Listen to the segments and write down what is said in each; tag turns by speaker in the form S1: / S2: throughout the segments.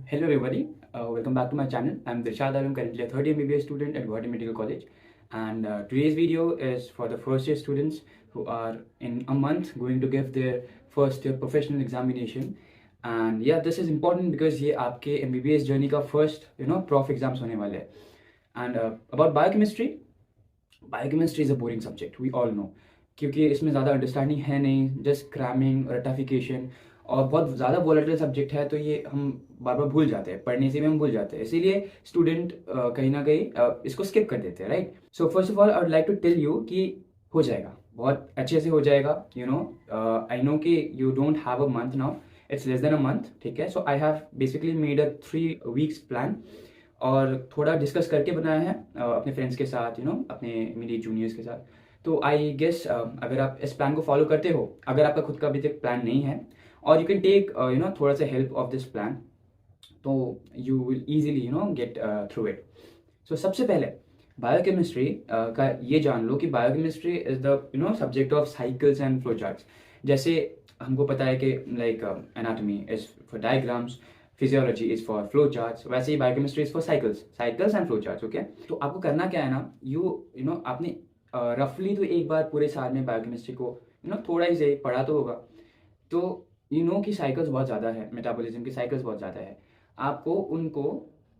S1: Hello everybody, welcome back to my channel. I'm Dirshad Alam, currently a third year MBBS student at Guwahati Medical College. And today's video is for the first year students who are in a month going to give their first year professional examination. And yeah, this is important because ये आपके MBBS journey का first prof exams होने वाले हैं. And about biochemistry, biochemistry is a boring subject, we all know, क्योंकि इसमें ज़्यादा understanding है नहीं, जस्ट क्रैमिंग, रटाफिकेशन, और बहुत ज़्यादा वॉलेटाइल सब्जेक्ट है, तो ये हम बार बार भूल जाते हैं, पढ़ने से भी हम भूल जाते हैं, इसीलिए स्टूडेंट कहीं ना कहीं इसको स्किप कर देते हैं, right. So first of all I would like to tell you कि हो जाएगा, बहुत अच्छे से हो जाएगा। आई नो कि you don't have a month now, it's less than a month, ठीक है। So I have basically made a 3 weeks plan और थोड़ा डिस्कस करके बनाया है अपने फ्रेंड्स के साथ, अपने इमीडिएट जूनियर्स के साथ। तो आई गेस अगर आप इस प्लान को फॉलो करते हो, अगर आपका खुद का अभी तक प्लान नहीं है, और यू कैन टेक थोड़ा सा हेल्प ऑफ दिस प्लान, तो you will easily get through it. So सबसे पहले बायोकेमिस्ट्री का ये जान लो कि biochemistry is the subject of cycles and flow charts. जैसे हमको पता है कि like anatomy is for diagrams, physiology is for flow charts, वैसे ही biochemistry is for cycles and flow charts. Okay, तो आपको करना क्या है ना, आपने रफली तो एक बार पूरे साल में बायोकेमिस्ट्री को थोड़ा ही सही पढ़ा तो होगा, तो कि साइकिल्स बहुत ज़्यादा है, मेटाबॉलिज्म की साइकिल्स बहुत ज़्यादा है। आपको उनको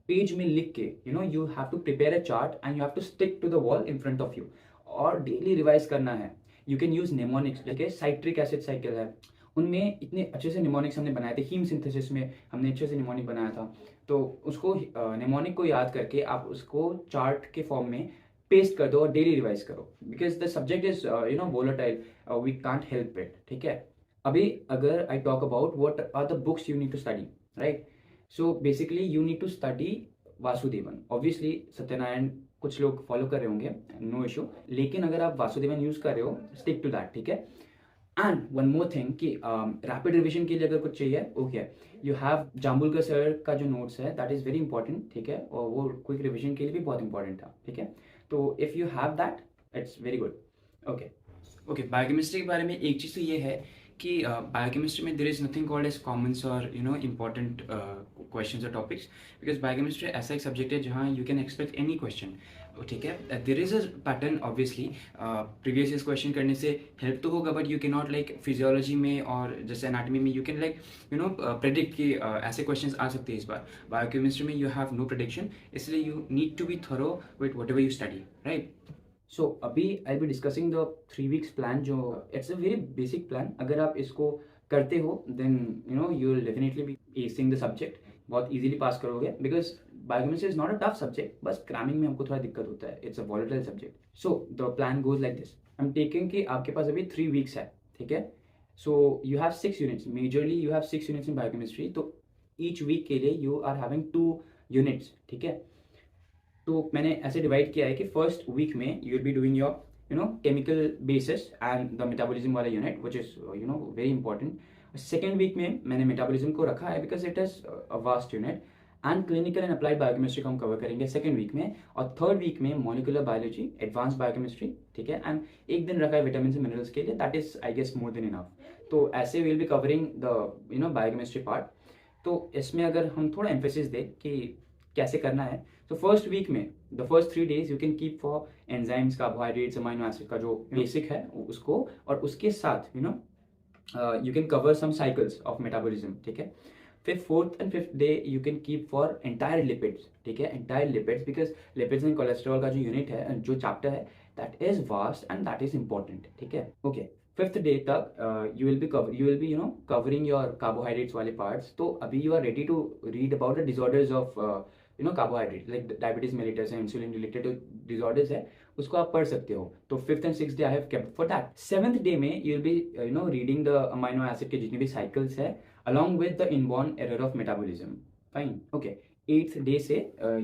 S1: पेज में लिख के you have to prepare a chart and you have to stick to the wall in front of you, और डेली रिवाइज करना है। यू कैन यूज निमोनिक्स, जैसे साइट्रिक एसिड साइकिल है, उनमें इतने अच्छे से निमोनिक्स हमने बनाए थे, हीम सिंथेसिस में हमने अच्छे से निमोनिक बनाया था। तो उसको निमोनिक को याद करके आप उसको चार्ट के फॉर्म में पेस्ट कर दो और डेली रिवाइज करो, because the subject is volatile, we can't help it, ठीक है। अभी अगर I talk about what are the books you need to study, right. So basically you need to study Vasudevan, obviously Satyanarayan कुछ लोग फॉलो कर रहे होंगे, नो इशू, लेकिन अगर आप वासुदेवन यूज कर रहे हो, स्टिक टू दैट, ठीक है। एंड वन मोर थिंग कि रैपिड रिविजन के लिए अगर कुछ चाहिए, okay, you have Jambulkar sir का जो नोट्स है, दैट इज वेरी इंपॉर्टेंट, ठीक है, और वो क्विक रिविजन के लिए भी बहुत इंपॉर्टेंट था, ठीक है। तो if you have that, it's very good. Okay, biochemistry के बारे में एक चीज़ तो ये है कि बायोकेमिस्ट्री में there is nothing called as commons और इंपॉर्टेंट क्वेश्चंस और टॉपिक्स, बिकॉज बायोकेमिस्ट्री ऐसा एक सब्जेक्ट है जहाँ you can expect any question, ठीक है। There is a pattern, obviously previous year question करने से हेल्प तो होगा, but you can not like physiology में और जैसे एनाटॉमी में यू कैन लाइक प्रेडिक्ट कि ऐसे क्वेश्चंस आ सकते हैं। इस बार बायोकेमिस्ट्री में यू हैव नो प्रेडिक्शन, इसलिए you need to be thorough with whatever you study, right. So अभी I be discussing the 3 weeks plan, जो it's a very basic plan. अगर आप इसको करते हो then you will definitely be acing the subject, बहुत easily pass करोगे, because biochemistry is not a tough subject, बस क्रैमिंग में हमको थोड़ा दिक्कत होता है, it's a volatile subject. So the plan goes like this, I am taking कि आपके पास अभी 3 weeks है, ठीक है। So you have 6 units, majorly you have 6 units in biochemistry, तो ईच वीक के लिए यू आर हैविंग 2 units, ठीक है। तो मैंने ऐसे डिवाइड किया है कि फर्स्ट वीक में you will be doing your chemical basis and the metabolism वाला unit, which is very important. Second week में मैंने मेटाबॉलिज्म को रखा है because it is a vast unit, and clinical and applied biochemistry को हम cover करेंगे सेकेंड वीक में, और थर्ड वीक में मॉलिकुलर बायोलॉजी, एडवांस बायोकेमिस्ट्री, ठीक है। एंड एक दिन रखा है विटामिन एंड मिनरल्स के लिए, that is I guess more than enough. तो ऐसे will be covering the biochemistry part. तो इसमें अगर हम थोड़ा एम्फेसिस दें कि कैसे करना है, तो फर्स्ट वीक में the first 3 days you can keep for enzymes, carbohydrates, amino acid का जो बेसिक है उसको, और उसके साथ you can cover some cycles of metabolism, ठीक है। फिर fourth and fifth day you can keep for entire lipids, ठीक है, entire lipids, because lipids and cholesterol का जो यूनिट है, जो चैप्टर है, that is vast and that is important, ठीक है। ओके, फिफ्थ डे तक you will be covering your carbohydrates वाले पार्ट्स। तो अभी you are ready to read about the disorders of carbohydrate, like diabetes mellitus है, insulin related disorders है, उसको आप पढ़ सकते हो। तो fifth and six day I have kept for that. Seventh day में you will be reading the amino acid के जितने भी साइकिल्स है, along with the inborn error of metabolism, fine, okay। Eighth day से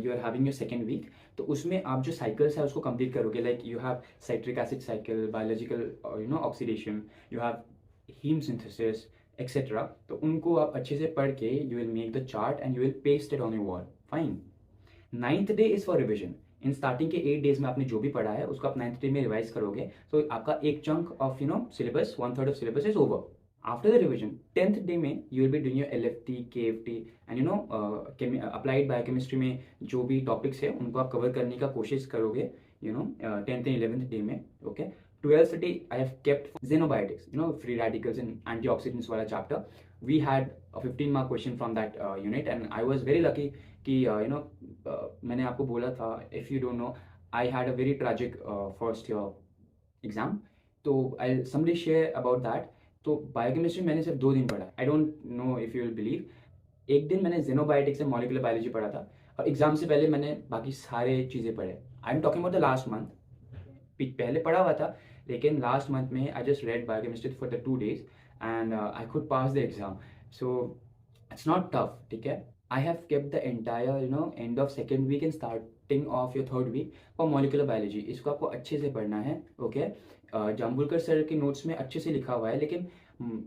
S1: you are having your second week, तो उसमें आप जो साइकिल्स है उसको कंप्लीट करोगे, like you have citric acid cycle, biological oxidation, you have heme synthesis etcetera. तो उनको आप अच्छे से पढ़ के you will make the chart and you will paste it on your wall, fine. Ninth day is for revision. इन starting के 8 days में आपने जो भी पढ़ा है उसको आप 9th डे में रिवाइज करोगे, तो आपका एक chunk of syllabus, 1/3 of syllabus is over, After the revision, 10th day में you will be doing your LFT, KFT and you know applied biochemistry में जो भी topics है उनको आप cover करने का कोशिश करोगे, you know 10th and 11th day में. Okay, 12th day I have kept xenobiotics, you know free radicals and antioxidants वाला chapter. We had a 15 mark question from that unit and I was very lucky कि मैंने आपको बोला था, if you don't know, I had a very tragic first year exam. तो I'll someday share about that. तो biochemistry मैंने सिर्फ 2 दिन पढ़ा. I don't know if you will believe, एक दिन मैंने जेनोबायोटिक्स एंड मॉलिक्यूलर बायोलॉजी पढ़ा था और एग्जाम से पहले मैंने बाकी सारे चीज़ें पढ़े. I am talking about the last month. पहले पढ़ा हुआ था लेकिन लास्ट मंथ में I just read biochemistry for the 2 days and I could pass the exam. So it's not tough, ठीक है. I have kept the entire end of second week and starting of your third week for molecular biology. इसको आपको अच्छे से पढ़ना है. Okay, Jambulkar sir के notes में अच्छे से लिखा हुआ है लेकिन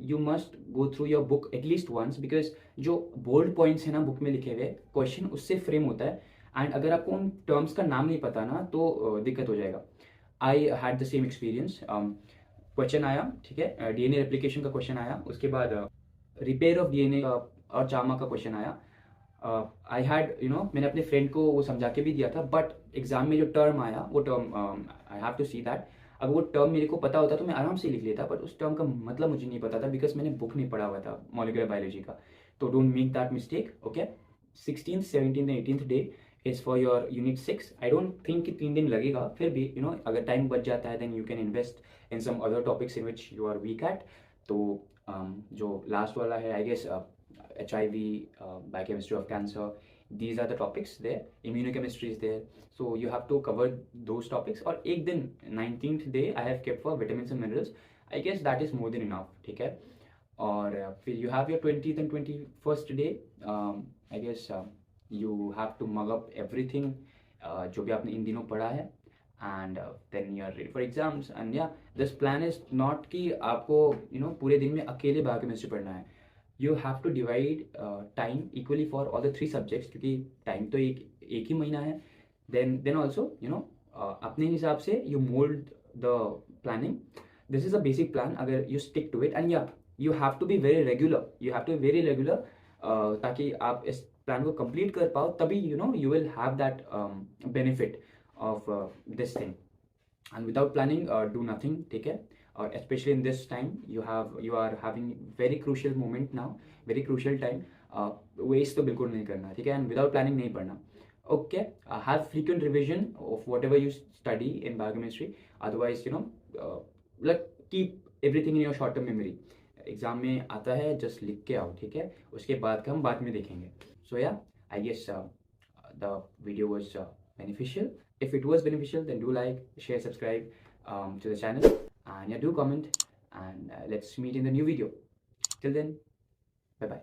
S1: you must go through your book at least once, because जो बोल्ड पॉइंट्स है ना बुक में लिखे हुए क्वेश्चन उससे फ्रेम होता है एंड अगर आपको उन टर्म्स का नाम नहीं पता ना तो दिक्कत हो जाएगा. I had the same experience. Question आया, ठीक है, डीएनए रेप्लिकेशन का क्वेश्चन आया, उसके बाद रिपेयर ऑफ डीएनए और जामा का क्वेश्चन आया. आई हैड मैंने अपने फ्रेंड को वो समझा के भी दिया था, बट एग्जाम में जो टर्म आया वो term I have to see that. अगर वो टर्म मेरे को पता होता तो मैं आराम से लिख लेता, बट उस टर्म का मतलब मुझे नहीं पता था बिकॉज मैंने बुक नहीं पढ़ा हुआ था मॉलिक्यूलर बायोलॉजी का. तो don't make that mistake. Okay, 16th, 17th and 18th day is for your unit 6. I don't think कि 3 दिन लगेगा, फिर भी अगर टाइम बच जाता है then you can invest in some other topics in which you are weak at. तो जो लास्ट वाला है I guess HIV, biochemistry of cancer, these are the topics there. Immunochemistry is there, so you have to cover those topics. और एक दिन 19th day I have kept for vitamins and minerals. I guess that is more than enough, ठीक है. और फिर you have your 20th and 21st day. I guess you have to mug up everything जो भी आपने इन दिनों पढ़ा है and then you are ready for exams. And yeah, this plan is not कि आपको पूरे दिन में अकेले बायोकेमिस्ट्री पढ़ना है. You have to divide time equally for all the 3 subjects क्योंकि टाइम तो एक ही महीना है. Then also अपने हिसाब से you mold the planning. This is a basic plan. अगर you stick to it and yeah, you have to be very regular. You have to be very regular ताकि आप इस प्लान को complete कर पाओ, तभी you will have that benefit of this thing. And without planning, do nothing, ठीक है. और especially in this time you are having very crucial moment now, very crucial time. waste तो बिल्कुल नहीं करना, ठीक है. and without planning नहीं पढ़ना. okay, have frequent revision of whatever you study in biochemistry. otherwise like keep everything in your short term memory. Exam में आता है जस्ट लिख के आओ, ठीक है. उसके बाद का हम बाद में देखेंगे. so yeah, I guess the video was beneficial. If it was beneficial then do like, share, subscribe to the channel. And yeah, do comment and let's meet in the new video. Till then, bye bye.